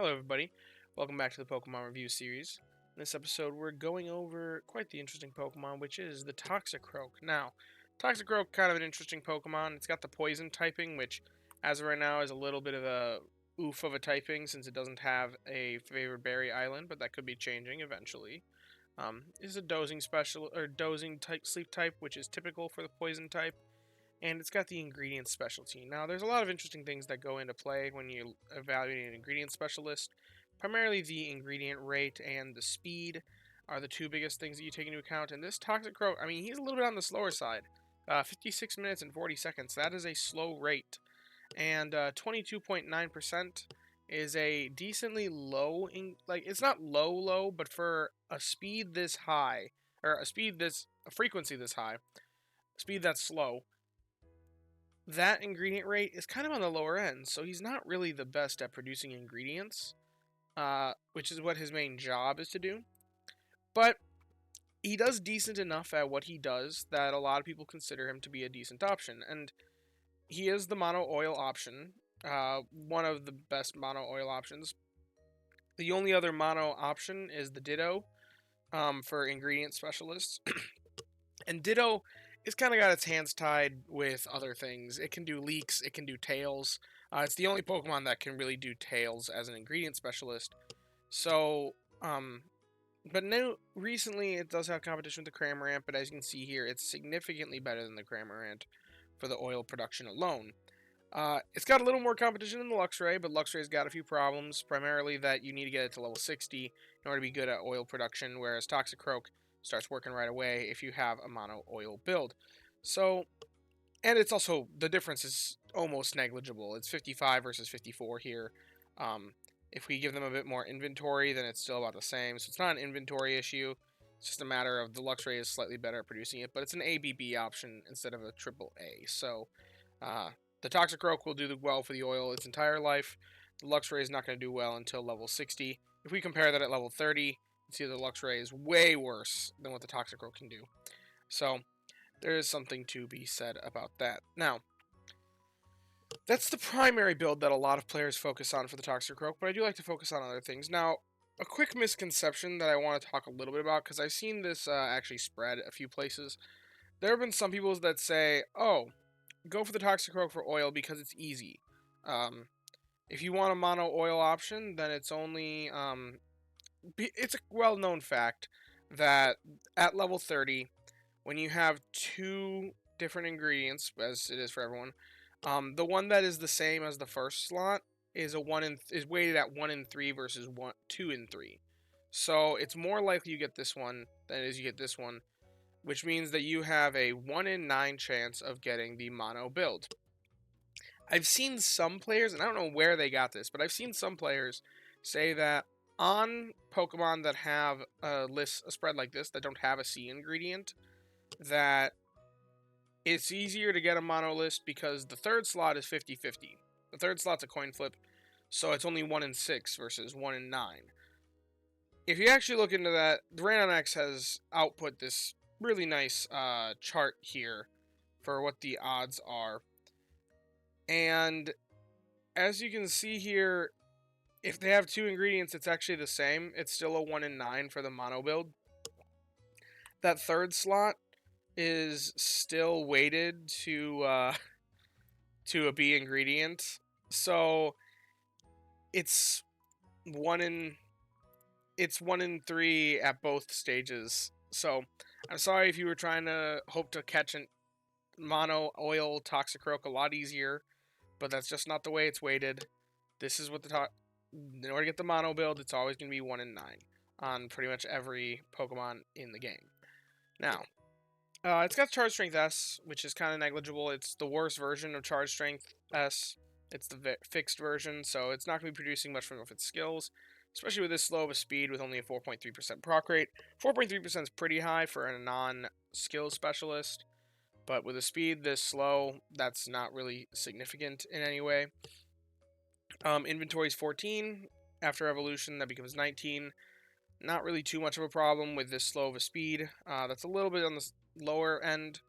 Hello, everybody. Welcome back to the Pokemon Review series. In this episode, we're going over quite the interesting Pokemon, which is the Toxicroak. Now, Toxicroak, kind of an interesting Pokemon. It's got the poison typing, which, as of right now, is a little bit of a oof of a typing since it doesn't have a favored berry island, but that could be changing eventually. It's a dozing special or dozing type sleep type, which is typical for the poison type, and it's got the ingredient specialty. Now, there's a lot of interesting things that go into play when you evaluate an ingredient specialist. Primarily, the ingredient rate and the speed are the two biggest things that you take into account. And this Toxicroak, I mean, he's a little bit on the slower side. 56 minutes and 40 seconds. That is a slow rate. And 22.9% is a decently low, it's not low, but for a speed this high, or a frequency this high, speed that's slow, that ingredient rate is kind of on the lower end, so he's not really the best at producing ingredients, which is what his main job is to do. But he does decent enough at what he does that a lot of people consider him to be a decent option, and he is the mono oil option, one of the best mono oil options. The only other mono option is the Ditto for ingredient specialists. And Ditto it's kind of got its hands tied with other things. It can do leaks, it can do tails. It's the only Pokemon that can really do tails as an ingredient specialist. So, but now recently it does have competition with the Cramorant, but as you can see here, it's significantly better than the Cramorant for the oil production alone. It's got a little more competition than the Luxray, but Luxray's got a few problems, primarily that you need to get it to level 60 in order to be good at oil production, whereas Toxicroak starts working right away if you have a mono oil build. So, and it's also, the difference is almost negligible. It's 55 versus 54 here. If we give them a bit more inventory, then it's still about the same. So it's not an inventory issue. It's just a matter of the Luxray is slightly better at producing it, but it's an ABB option instead of a triple A. So, the Toxicroak will do well for the oil its entire life. The Luxray is not going to do well until level 60. If we compare that at level 30, see the Luxray is way worse than what the Toxicroak can do. So, there is something to be said about that. Now, that's the primary build that a lot of players focus on for the Toxicroak, but I do like to focus on other things. Now, a quick misconception that I want to talk a little bit about, because I've seen this actually spread a few places. There have been some people that say, oh, go for the Toxicroak for oil because it's easy. If you want a mono oil option, then it's only it's a well-known fact that at level 30, when you have two different ingredients, as it is for everyone, the one that is the same as the first slot is is weighted at 1 in 3 versus 2 in 3. So it's more likely you get this one than it is you get this one, which means that you have a 1 in 9 chance of getting the mono build. I've seen some players, and I don't know where they got this, but I've seen some players say that on Pokemon that have a spread like this, that don't have a C ingredient, that it's easier to get a mono list because the third slot is 50-50. The third slot's a coin flip, so it's only 1 in 6 versus 1 in 9. If you actually look into that, the Random X has output this really nice chart here for what the odds are. And as you can see here, if they have two ingredients, it's actually the same. It's still a 1 in 9 for the mono build. That third slot is still weighted to a B ingredient. So it's 1 in 3 at both stages. So I'm sorry if you were trying to hope to catch a mono oil Toxicroak a lot easier, but that's just not the way it's weighted. This is what in order to get the mono build, it's always going to be 1 in 9 on pretty much every Pokemon in the game. Now, it's got Charge Strength S, which is kind of negligible. It's the worst version of Charge Strength S. It's the fixed version, so it's not going to be producing much from its skills, especially with this slow of a speed with only a 4.3% proc rate. 4.3% is pretty high for a non-skill specialist, but with a speed this slow, that's not really significant in any way. Inventory is 14. After evolution, that becomes 19. Not really too much of a problem with this slow of a speed. That's a little bit on the lower end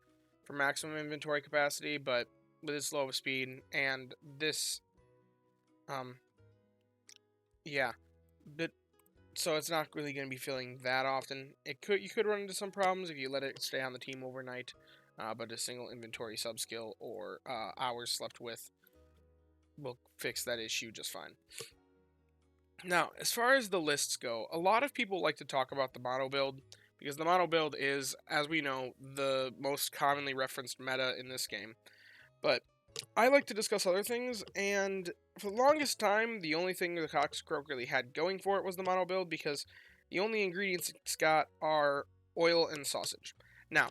for maximum inventory capacity, but with this slow of a speed and this Yeah, but so it's not really going to be filling that often. You could run into some problems if you let it stay on the team overnight, but a single inventory subskill or hours slept with will fix that issue just fine. Now, as far as the lists go, a lot of people like to talk about the mono build because the mono build is, as we know, the most commonly referenced meta in this game. But I like to discuss other things, and for the longest time, the only thing the Toxicroak really had going for it was the mono build because the only ingredients it's got are oil and sausage. Now,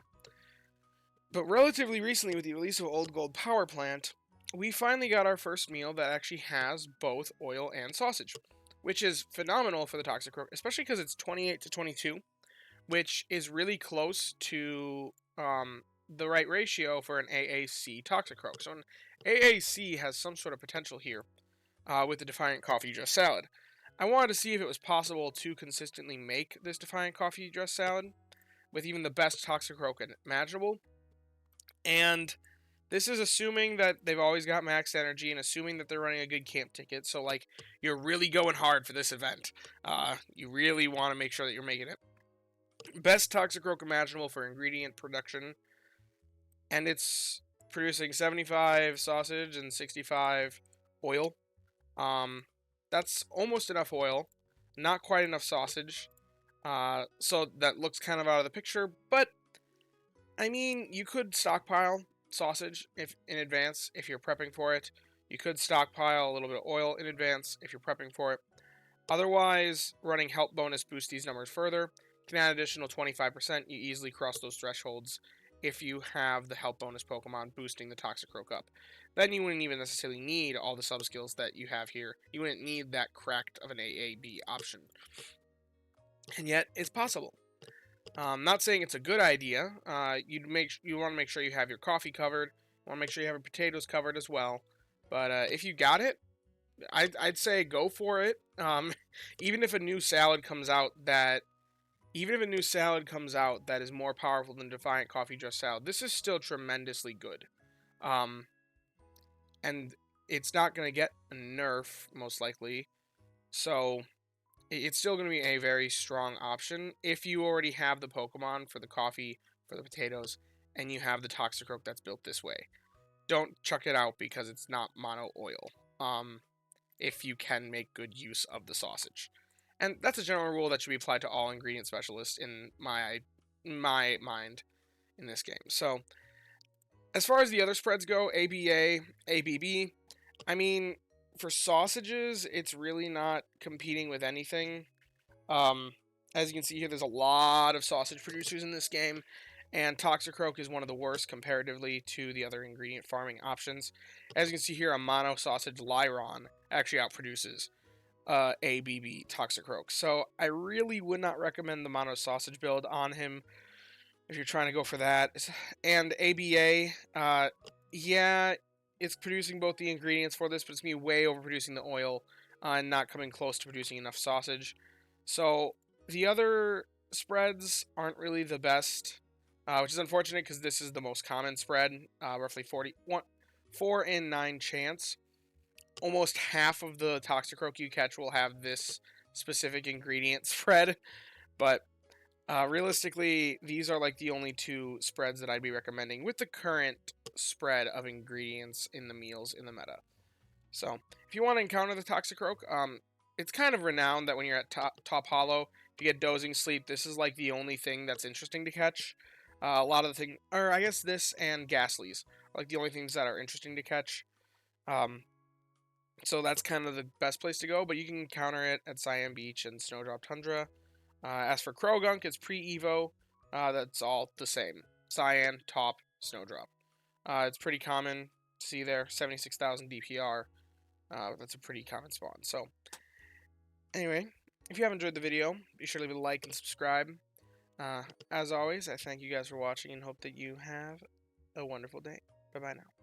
but relatively recently, with the release of Old Gold Power Plant, we finally got our first meal that actually has both oil and sausage, which is phenomenal for the Toxicroak, especially because it's 28 to 22, which is really close to the right ratio for an AAC Toxicroak. So an AAC has some sort of potential here with the Defiant Coffee Dress Salad. I wanted to see if it was possible to consistently make this Defiant Coffee Dress Salad with even the best Toxicroak imaginable. And this is assuming that they've always got max energy and assuming that they're running a good camp ticket. So, like, you're really going hard for this event. You really want to make sure that you're making it. Best Toxicroak imaginable for ingredient production. And it's producing 75 sausage and 65 oil. That's almost enough oil. Not quite enough sausage. So that looks kind of out of the picture. But, I mean, you could stockpile sausage if in advance if you're prepping for it. You could stockpile a little bit of oil in advance if you're prepping for it. Otherwise, running help bonus boosts these numbers further. Can add additional 25%. You easily cross those thresholds if you have the help bonus Pokemon boosting the Toxicroak up. Then you wouldn't even necessarily need all the subskills that you have here. You wouldn't need that cracked of an AAB option. And yet, it's possible. Not saying it's a good idea. You want to make sure you have your coffee covered. You want to make sure you have your potatoes covered as well. But if you got it, I'd say go for it. Even if a new salad comes out that is more powerful than Defiant Coffee Dress Salad, this is still tremendously good. And it's not going to get a nerf most likely, so it's still going to be a very strong option if you already have the Pokemon for the coffee, for the potatoes, and you have the Toxicroak that's built this way. Don't chuck it out because it's not mono oil. If you can make good use of the sausage. And that's a general rule that should be applied to all ingredient specialists in my mind in this game. So, as far as the other spreads go, ABA, ABB, I mean, for sausages, it's really not competing with anything. As you can see here, there's a lot of sausage producers in this game, and Toxicroak is one of the worst comparatively to the other ingredient farming options. As you can see here, a mono sausage Lyron actually outproduces ABB Toxicroak. So I really would not recommend the mono sausage build on him if you're trying to go for that. And ABA, yeah, it's producing both the ingredients for this, but it's going to be way overproducing the oil and not coming close to producing enough sausage. So the other spreads aren't really the best, which is unfortunate because this is the most common spread, roughly 4 in 9 chance. Almost half of the Toxicroak you catch will have this specific ingredient spread, but realistically, these are like the only two spreads that I'd be recommending with the current spread of ingredients in the meals in the meta. So, if you want to encounter the Toxicroak, it's kind of renowned that when you're at top Hollow, if you get Dozing Sleep, this is like the only thing that's interesting to catch. A lot of the things, or I guess this and Ghastlies, are like the only things that are interesting to catch. So that's kind of the best place to go, but you can counter it at Cyan Beach and Snowdrop Tundra. As for Krogunk, it's pre-Evo. That's all the same. Cyan, Top, Snowdrop. It's pretty common to see there. 76,000 DPR. That's a pretty common spawn. So, anyway, if you have enjoyed the video, be sure to leave a like and subscribe. As always, I thank you guys for watching and hope that you have a wonderful day. Bye-bye now.